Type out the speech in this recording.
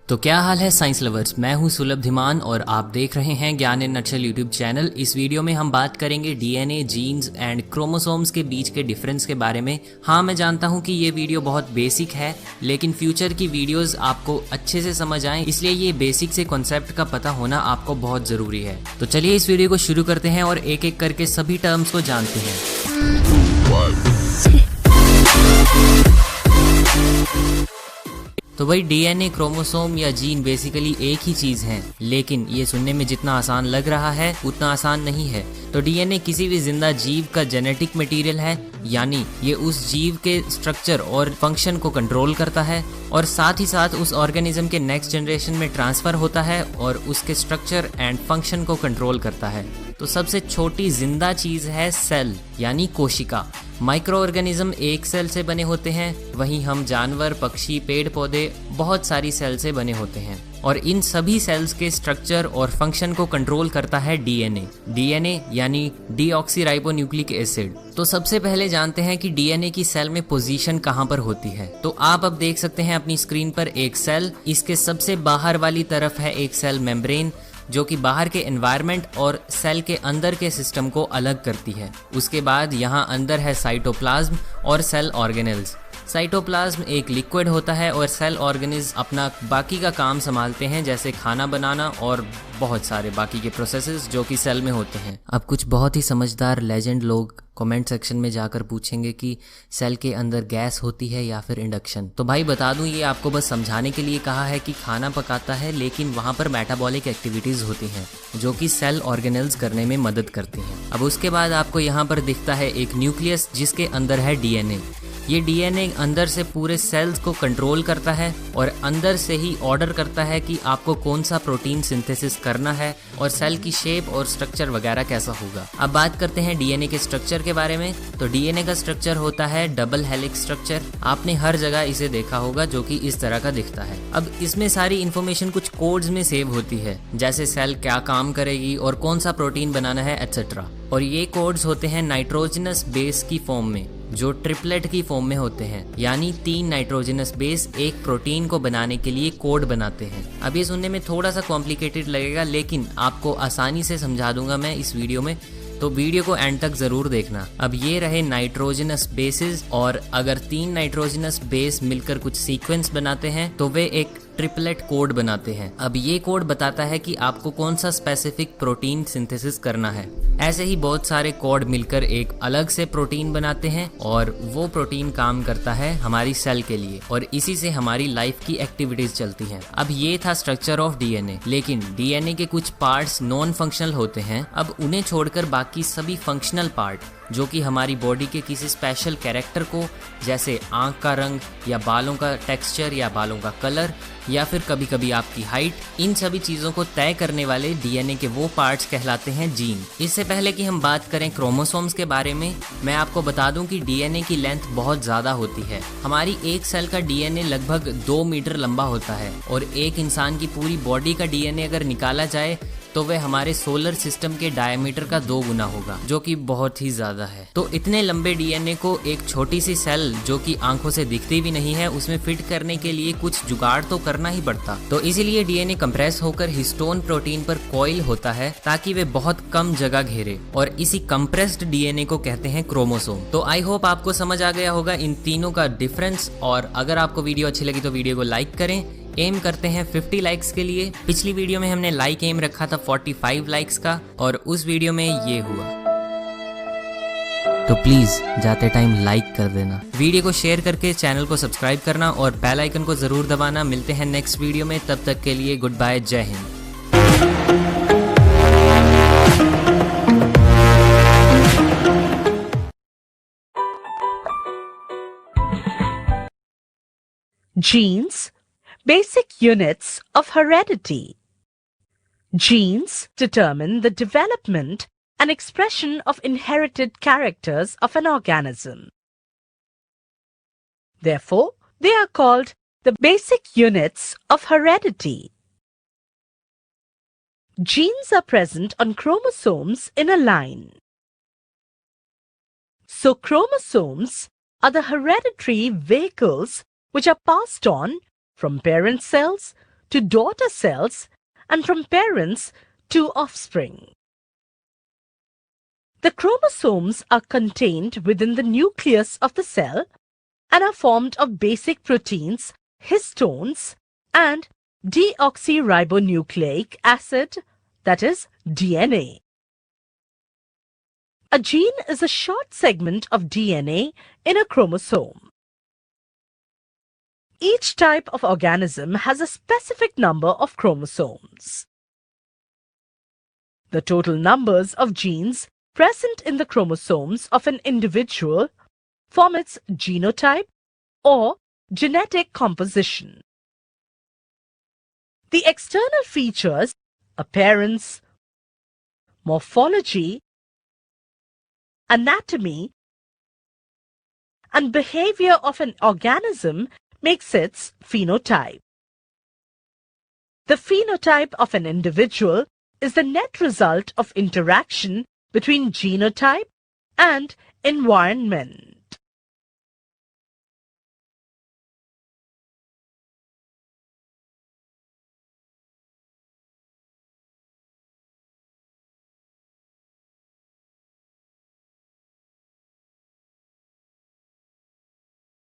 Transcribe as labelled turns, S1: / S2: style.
S1: तो क्या हाल है साइंस लवर्स, मैं हूं सुलभ धीमान और आप देख रहे हैं ज्ञान इन नटशेल यूट्यूब चैनल। इस वीडियो में हम बात करेंगे डीएनए, जीन्स एंड क्रोमोसोम्स के बीच के डिफरेंस के बारे में। हाँ, मैं जानता हूं कि ये वीडियो बहुत बेसिक है, लेकिन फ्यूचर की वीडियोस आपको अच्छे से समझ आए, इसलिए ये बेसिक से कॉन्सेप्ट का पता होना आपको बहुत जरूरी है। तो चलिए इस वीडियो को शुरू करते हैं और एक एक करके सभी टर्म्स को जानते हैं। तो भाई डीएनए, क्रोमोसोम या जीन बेसिकली एक ही चीज है, लेकिन ये सुनने में जितना आसान लग रहा है उतना आसान नहीं है। तो डीएनए किसी भी जिंदा जीव का जेनेटिक मटेरियल है, यानी ये उस जीव के स्ट्रक्चर और फंक्शन को कंट्रोल करता है और साथ ही साथ उस ऑर्गेनिज्म के नेक्स्ट जनरेशन में ट्रांसफर होता है और उसके स्ट्रक्चर एंड फंक्शन को कंट्रोल करता है। तो सबसे छोटी जिंदा चीज है सेल, यानी कोशिका। माइक्रो ऑर्गेनिज्म एक सेल से बने होते हैं, वहीं हम जानवर, पक्षी, पेड़ पौधे बहुत सारी सेल से बने होते हैं और इन सभी सेल्स के स्ट्रक्चर और फंक्शन को कंट्रोल करता है डीएनए। डीएनए यानी डीऑक्सीराइबोन्यूक्लिक एसिड। तो सबसे पहले जानते हैं कि डीएनए की सेल में पोजीशन कहाँ पर होती है। तो आप अब देख सकते हैं अपनी स्क्रीन पर एक सेल, इसके सबसे बाहर वाली तरफ है एक सेल मेम्ब्रेन, जो कि बाहर के एनवायरनमेंट और सेल के अंदर के सिस्टम को अलग करती है। उसके बाद यहाँ अंदर है साइटोप्लाज्म और सेल ऑर्गेनेल्स। साइटोप्लाज्म एक लिक्विड होता है और सेल ऑर्गेनेल्स अपना बाकी का काम संभालते हैं, जैसे खाना बनाना और बहुत सारे बाकी के प्रोसेसेस जो कि सेल में होते हैं। अब कुछ बहुत ही समझदार लेजेंड लोग कमेंट सेक्शन में जाकर पूछेंगे कि सेल के अंदर गैस होती है या फिर इंडक्शन। तो भाई बता दूं, ये आपको बस समझाने के लिए कहा है कि खाना पकाता है, लेकिन वहाँ पर मेटाबॉलिक एक्टिविटीज होती हैं जो कि सेल ऑर्गेनेल्स करने में मदद करती हैं। अब उसके बाद आपको यहाँ पर दिखता है एक न्यूक्लियस जिसके अंदर है डीएनए। ये डीएनए अंदर से पूरे सेल्स को कंट्रोल करता है और अंदर से ही ऑर्डर करता है कि आपको कौन सा प्रोटीन सिंथेसिस करना है और सेल की शेप और स्ट्रक्चर वगैरह कैसा होगा। अब बात करते हैं डीएनए के स्ट्रक्चर के बारे में। तो डीएनए का स्ट्रक्चर होता है डबल हेलिक्स स्ट्रक्चर। आपने हर जगह इसे देखा होगा, जो कि इस तरह का दिखता है। अब इसमें सारी इन्फॉर्मेशन कुछ कोड्स में सेव होती है, जैसे सेल क्या काम करेगी और कौन सा प्रोटीन बनाना है एटसेट्रा। और ये कोड्स होते हैं नाइट्रोजनस बेस की फॉर्म में, जो ट्रिपलेट की फॉर्म में होते हैं, यानी 3 नाइट्रोजनस बेस एक प्रोटीन को बनाने के लिए कोड बनाते हैं। अब ये सुनने में थोड़ा सा कॉम्प्लिकेटेड लगेगा, लेकिन आपको आसानी से समझा दूंगा मैं इस वीडियो में, तो वीडियो को एंड तक जरूर देखना। अब ये रहे नाइट्रोजनस बेसिस, और अगर 3 नाइट्रोजनस बेस मिलकर कुछ सीक्वेंस बनाते हैं तो वे एक ट्रिपलेट कोड बनाते हैं। अब ये कोड बताता है कि आपको कौन सा स्पेसिफिक प्रोटीन सिंथेसिस करना है। ऐसे ही बहुत सारे कोड मिलकर एक अलग से प्रोटीन बनाते हैं और वो प्रोटीन काम करता है हमारी सेल के लिए, और इसी से हमारी लाइफ की एक्टिविटीज चलती हैं। अब ये था स्ट्रक्चर ऑफ डीएनए, लेकिन डीएनए के कुछ पार्ट्स नॉन फंक्शनल होते हैं। अब उन्हें छोड़कर बाकी सभी फंक्शनल पार्ट, जो कि हमारी बॉडी के किसी स्पेशल कैरेक्टर को, जैसे आंख का रंग या बालों का टेक्सचर या बालों का कलर या फिर कभी कभी आपकी हाइट, इन सभी चीज़ों को तय करने वाले डीएनए के वो पार्ट्स कहलाते हैं जीन। इससे पहले कि हम बात करें क्रोमोसोम्स के बारे में, मैं आपको बता दूं कि डीएनए की लेंथ बहुत ज़्यादा होती है। हमारी एक सेल का डीएनए लगभग 2 मीटर लंबा होता है, और एक इंसान की पूरी बॉडी का डीएनए अगर निकाला जाए तो वह हमारे सोलर सिस्टम के डायमीटर का 2 गुना होगा, जो कि बहुत ही ज्यादा है। तो इतने लंबे डीएनए को एक छोटी सी सेल, जो कि आंखों से दिखती भी नहीं है, उसमें फिट करने के लिए कुछ जुगाड़ तो करना ही पड़ता। तो इसीलिए डीएनए कंप्रेस होकर हिस्टोन प्रोटीन पर कॉइल होता है, ताकि वे बहुत कम जगह घेरे, और इसी कंप्रेस्ड डीएनए को कहते हैं क्रोमोसोम। तो आई होप आपको समझ आ गया होगा इन तीनों का डिफरेंस, और अगर आपको वीडियो अच्छी लगी तो वीडियो को लाइक करें। एम करते हैं 50 लाइक्स के लिए। पिछली वीडियो में हमने लाइक एम रखा था 45 लाइक्स का, और उस वीडियो में ये हुआ। तो प्लीज जाते टाइम लाइक कर देना, वीडियो को शेयर करके चैनल को सब्सक्राइब करना और बेल आइकन को जरूर दबाना। मिलते हैं नेक्स्ट वीडियो में, तब तक के लिए गुड बाय, जय Hind.
S2: Genes, basic units of heredity. Genes determine the development and expression of inherited characters of an organism. Therefore, they are called the basic units of heredity. Genes are present on chromosomes in a line. So, chromosomes are the hereditary vehicles which are passed on from parent cells to daughter cells and from parents to offspring. The chromosomes are contained within the nucleus of the cell and are formed of basic proteins, histones, and deoxyribonucleic acid, that is DNA. A gene is a short segment of DNA in a chromosome. Each type of organism has a specific number of chromosomes. The total numbers of genes present in the chromosomes of an individual form its genotype or genetic composition. The external features, appearance, morphology, anatomy, and behavior of an organism makes its phenotype. The phenotype of an individual is the net result of interaction between genotype and environment.